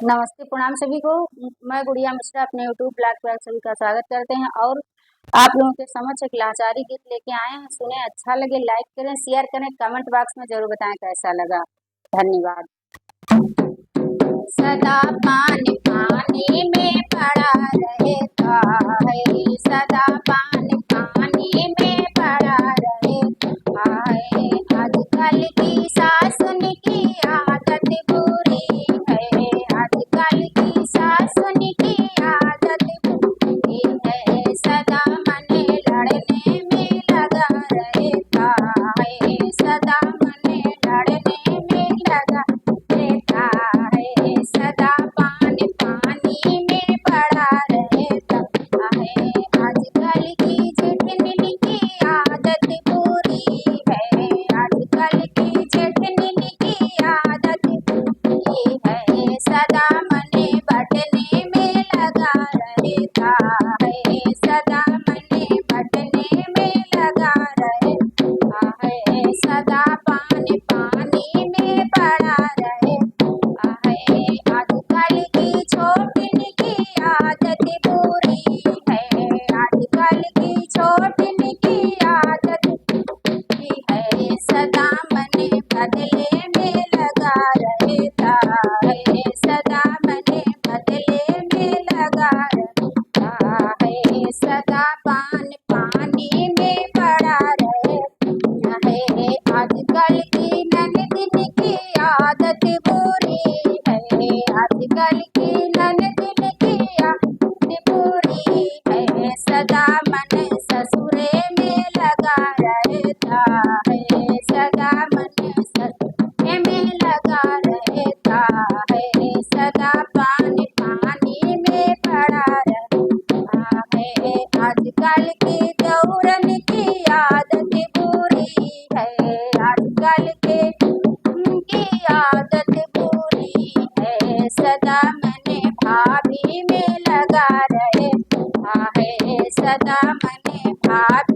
नमस्ते, प्रणाम सभी को। मैं गुड़िया मिश्रा अपने यूट्यूब ब्लॉग पर आप सभी का स्वागत करते हैं और आप लोगों के समक्ष एक लाचारी गीत लेके आए हैं। सुने, अच्छा लगे लाइक करें, शेयर करें, कमेंट बॉक्स में जरूर बताएं कैसा लगा। धन्यवाद। सदा पानी पानी में पड़ा रहता है, सदा पानी पानी में पड़ा रहता है। आजकल की सासुन की आदत बुरी है, आजकल की सासुन की आदत बुरी है। सदा मन लड़ने में लगा रहता है, सदा मन लड़ने में लगा रहता है। सदा पानी पानी में पड़ा रहता है। आजकल की जेठनिन की आदत बुरी है, आजकल की जेठनिन की आदत बुरी है। सदा मन बटने में लगा रहता है, सदा मन बटने में लगा रहता है। सदा पानी पानी में पड़ा रहता है। आजकल की छोटन की आदत बुरी है, आजकल की छोटन की आदत बुरी है। सदा मन बदले में लगा रहता है, सदा मन बदले में लगा रहता है। सदा पानी पानी में पड़ा रहता है। आजकल की ननदिन की आदत बुरी है, आजकल की ननदिन की आदत बुरी है। सदा मन ससुरे में लगा रहता है, सदा मन ससुरे में लगा रहता है। सदा पानी पानी में पड़ा रहता है। आजकल की दौरन की आदत बुरी है, आजकल की आदत बुरी है। सदा मन भाभी में लगा रहता है, सदा मन भाभी